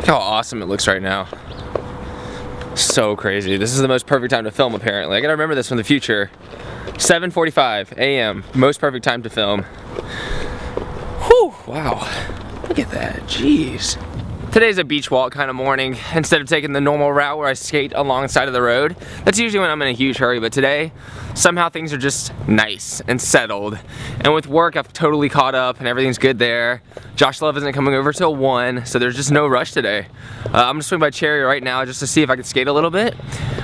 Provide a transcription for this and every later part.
Look how awesome it looks right now. So crazy. This is the most perfect time to film, apparently. I gotta remember this from the future. 7:45 a.m. Most perfect time to film. Whew, wow. Look at that, jeez. Today's a beach walk kind of morning. Instead of taking the normal route where I skate alongside of the road. That's usually when I'm in a huge hurry, but today, somehow things are just nice and settled. And with work, I've totally caught up and everything's good there. Josh Love isn't coming over till 1, so there's just no rush today. I'm gonna swing by Cherry right now just to see if I can skate a little bit.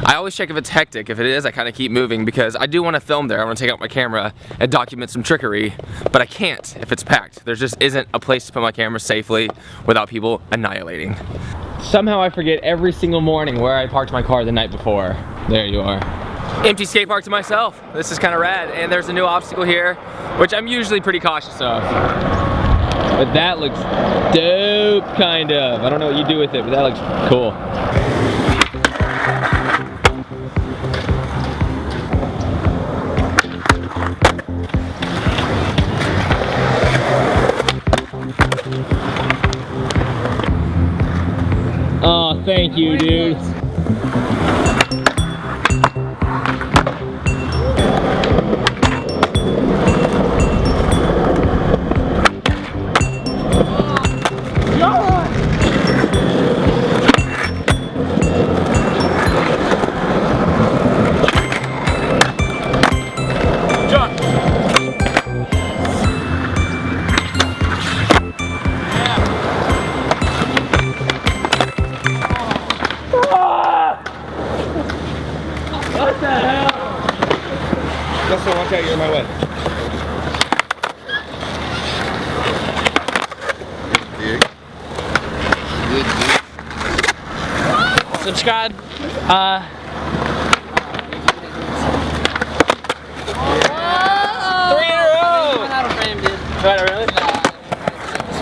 I always check if it's hectic. If it is, I kind of keep moving because I do want to film there. I want to take out my camera and document some trickery, but I can't if it's packed. There just isn't a place to put my camera safely without people annihilating. Somehow I forget every single morning where I parked my car the night before. There you are. Empty skate park to myself. This is kind of rad. And there's a new obstacle here, which I'm usually pretty cautious of. But that looks dope, kind of. I don't know what you do with it, but that looks cool. Oh, thank you, dude. Justin, watch out, you're in my way. Subscribe. 3 in a row! Out of frame, dude. Right, really?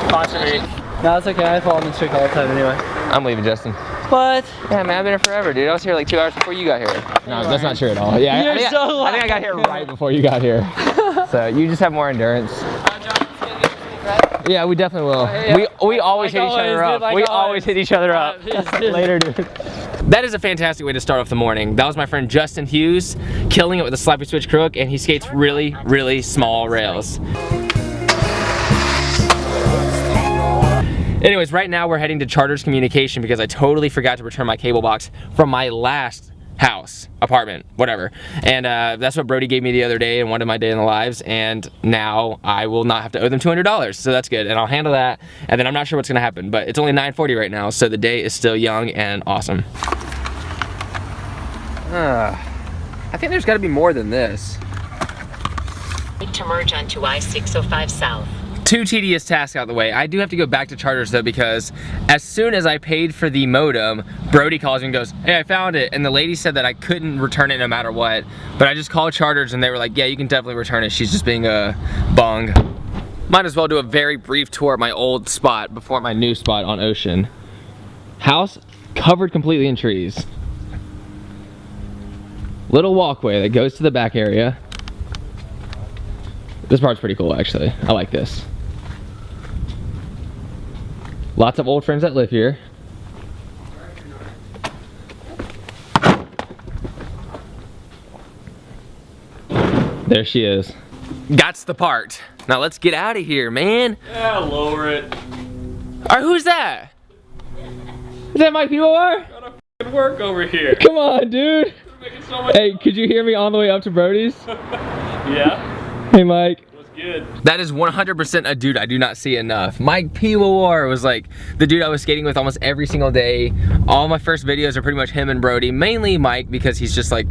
Sponsor me. No, it's okay. I follow him in trick all the time anyway. I'm leaving, Justin. What? Yeah, man, I've been here forever, dude. I was here like 2 hours before you got here. No, that's not true at all. Yeah, You're I think, so I think I got here right before you got here. So you just have more endurance. Yeah, we definitely will. Yeah. We always hit each other up. Like We always hit each other up. Later, dude. That is a fantastic way to start off the morning. That was my friend Justin Hughes, killing it with a sloppy switch crook, and he skates really, really small rails. Anyways, right now we're heading to Charters Communication because I totally forgot to return my cable box from my last house, apartment, whatever. And that's what Brody gave me the other day and wanted my day in the lives, and now I will not have to owe them $200, so that's good. And I'll handle that, and then I'm not sure what's gonna happen, but it's only 9:40 right now, so the day is still young and awesome. I think there's gotta be more than this. To merge onto I-605 South. 2 tedious tasks out the way. I do have to go back to Charters though, because as soon as I paid for the modem, Brody calls me and goes, hey, I found it. And the lady said that I couldn't return it no matter what. But I just called Charters and they were like, yeah, you can definitely return it. She's just being a bung. Might as well do a very brief tour of my old spot before my new spot on Ocean. House covered completely in trees. Little walkway that goes to the back area. This part's pretty cool, actually. I like this. Lots of old friends that live here. There she is. That's the part. Now let's get out of here, man. Yeah, lower it. Alright, who's that? Is that Mike P.O.R.? Gotta f***ing work over here. Come on, dude. Making so much. Hey, could you hear me on the way up to Brody's? Yeah. Hey, Mike. What's good? That is 100% a dude I do not see enough. Mike P.O.R. was like the dude I was skating with almost every single day. All my first videos are pretty much him and Brody. Mainly Mike, because he's just like,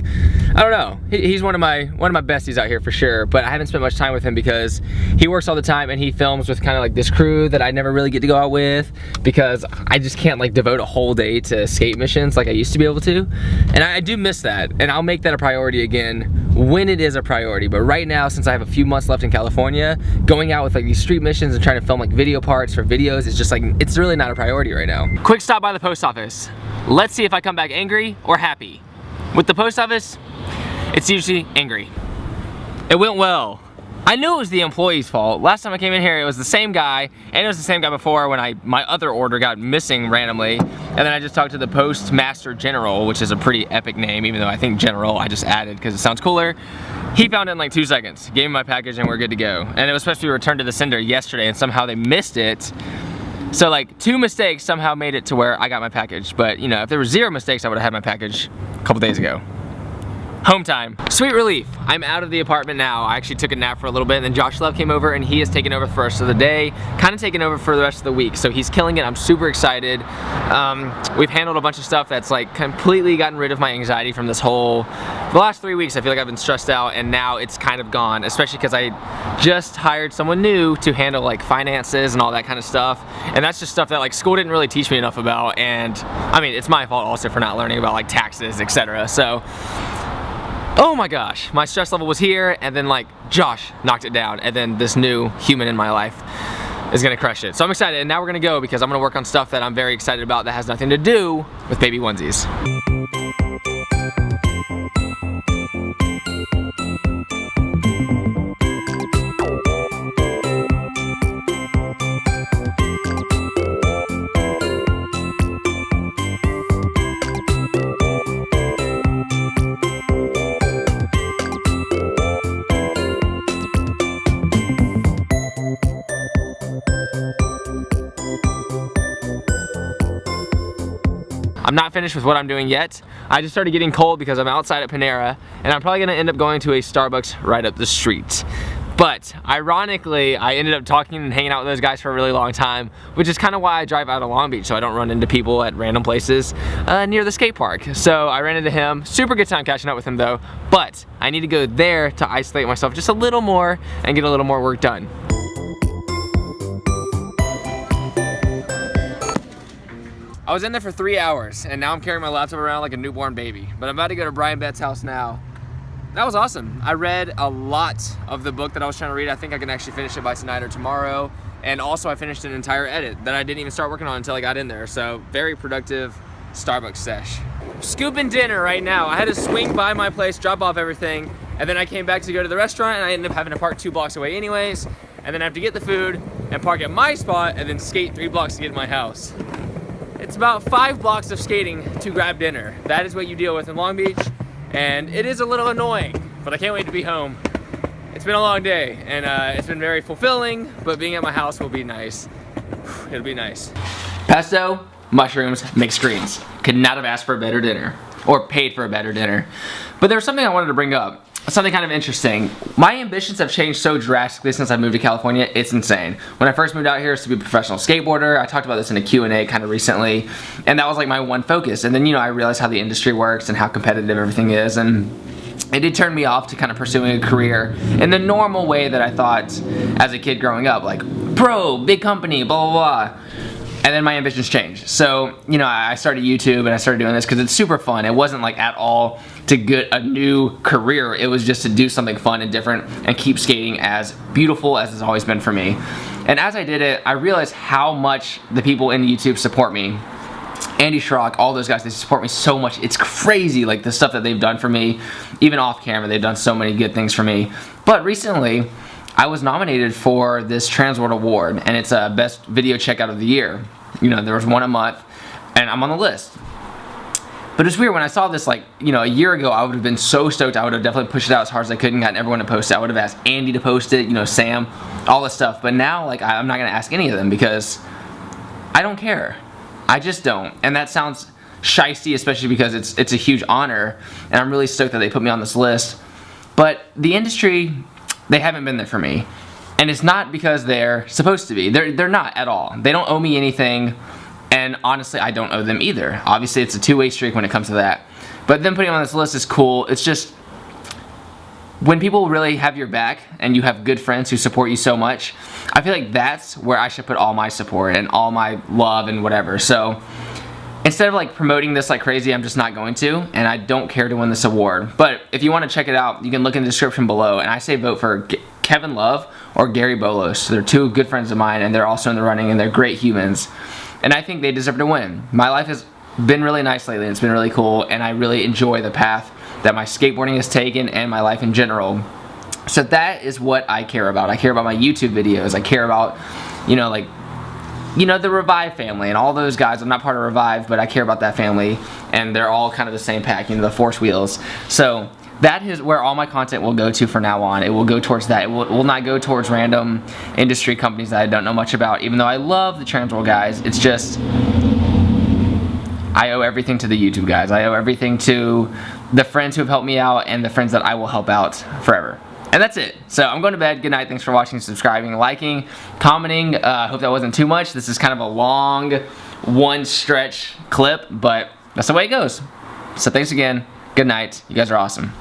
I don't know. He's one of my besties out here for sure. But I haven't spent much time with him because he works all the time and he films with kind of like this crew that I never really get to go out with because I just can't like devote a whole day to skate missions like I used to be able to. And I do miss that. And I'll make that a priority again when it is a priority. But right now, since I have a few months left in California, going out with like these street missions and trying to film like video parts for videos is just like, it's really not a priority right now. Quick stop by the post office. Let's see if I come back angry or happy. With the post office, it's usually angry. It went well. I knew it was the employee's fault. Last time I came in here, it was the same guy, and it was the same guy before when my other order got missing randomly. And then I just talked to the Postmaster General, which is a pretty epic name, even though I think General I just added because it sounds cooler. He found it in like 2 seconds, gave me my package, and we're good to go. And it was supposed to be returned to the sender yesterday, and somehow they missed it. So like 2 mistakes somehow made it to where I got my package. But you know, if there were 0 mistakes, I would have had my package a couple days ago. Home time. Sweet relief. I'm out of the apartment now. I actually took a nap for a little bit, and then Josh Love came over and he has taken over for the rest of the day, kind of taken over for the rest of the week. So he's killing it. I'm super excited. We've handled a bunch of stuff that's like completely gotten rid of my anxiety from the last 3 weeks. I feel like I've been stressed out, and now it's kind of gone, especially because I just hired someone new to handle like finances and all that kind of stuff. And that's just stuff that like school didn't really teach me enough about. And I mean, it's my fault also for not learning about like taxes, etc. So oh my gosh, my stress level was here, and then like Josh knocked it down, and then this new human in my life is gonna crush it. So I'm excited, and now we're gonna go because I'm gonna work on stuff that I'm very excited about that has nothing to do with baby onesies. I'm not finished with what I'm doing yet. I just started getting cold because I'm outside at Panera, and I'm probably gonna end up going to a Starbucks right up the street. But ironically, I ended up talking and hanging out with those guys for a really long time, which is kind of why I drive out of Long Beach, so I don't run into people at random places near the skate park. So I ran into him. Super good time catching up with him though, but I need to go there to isolate myself just a little more and get a little more work done. I was in there for 3 hours, and now I'm carrying my laptop around like a newborn baby. But I'm about to go to Brian Bett's house now. That was awesome. I read a lot of the book that I was trying to read. I think I can actually finish it by tonight or tomorrow. And also I finished an entire edit that I didn't even start working on until I got in there. So very productive Starbucks sesh. Scooping dinner right now. I had to swing by my place, drop off everything, and then I came back to go to the restaurant, and I ended up having to park 2 blocks away anyways. And then I have to get the food and park at my spot and then skate 3 blocks to get to my house. It's about 5 blocks of skating to grab dinner. That is what you deal with in Long Beach, and it is a little annoying, but I can't wait to be home. It's been a long day, and it's been very fulfilling, but being at my house will be nice. It'll be nice. Pesto, mushrooms, mixed greens. Could not have asked for a better dinner, or paid for a better dinner. But there was something I wanted to bring up. Something kind of interesting. My ambitions have changed so drastically since I moved to California, it's insane. When I first moved out here, it was to be a professional skateboarder. I talked about this in a Q&A kind of recently, and that was like my one focus. And then, you know, I realized how the industry works and how competitive everything is, and it did turn me off to kind of pursuing a career in the normal way that I thought as a kid growing up, like pro, big company, blah, blah, blah. And then my ambitions changed. So, you know, I started YouTube and I started doing this because it's super fun. It wasn't like at all to get a new career. It was just to do something fun and different and keep skating as beautiful as it's always been for me. And as I did it, I realized how much the people in YouTube support me. Andy Schrock, all those guys, they support me so much. It's crazy, like the stuff that they've done for me. Even off camera, they've done so many good things for me. But recently, I was nominated for this Transworld award, and it's a best video checkout of the year. You know, there was one a month, and I'm on the list. But it's weird, when I saw this like, you know, a year ago, I would have been so stoked. I would have definitely pushed it out as hard as I could and gotten everyone to post it. I would have asked Andy to post it, you know, Sam, all this stuff. But now, like, I'm not gonna ask any of them because I don't care. I just don't. And that sounds shysty, especially because it's a huge honor, and I'm really stoked that they put me on this list. But the industry, they haven't been there for me. And it's not because they're supposed to be. They're not at all. They don't owe me anything, and honestly, I don't owe them either. Obviously, it's a two-way streak when it comes to that. But them putting on this list is cool. It's just, when people really have your back and you have good friends who support you so much, I feel like that's where I should put all my support and all my love and whatever. So instead of like promoting this like crazy, I'm just not going to, and I don't care to win this award. But if you want to check it out, you can look in the description below, and I say vote for Kevin Love or Gary Bolos. They're two good friends of mine, and they're also in the running, and they're great humans. And I think they deserve to win. My life has been really nice lately, and it's been really cool, and I really enjoy the path that my skateboarding has taken and my life in general. So that is what I care about. I care about my YouTube videos. I care about, you know, like, you know, the Revive family and all those guys. I'm not part of Revive, but I care about that family, and they're all kind of the same pack, you know, the Force Wheels. So that is where all my content will go to from now on. It will go towards that. It will not go towards random industry companies that I don't know much about, even though I love the Transworld guys. It's just, I owe everything to the YouTube guys. I owe everything to the friends who have helped me out and the friends that I will help out forever. And that's it. So I'm going to bed. Good night. Thanks for watching, subscribing, liking, commenting. Hope that wasn't too much. This is kind of a long, one stretch clip, but that's the way it goes. So thanks again. Good night. You guys are awesome.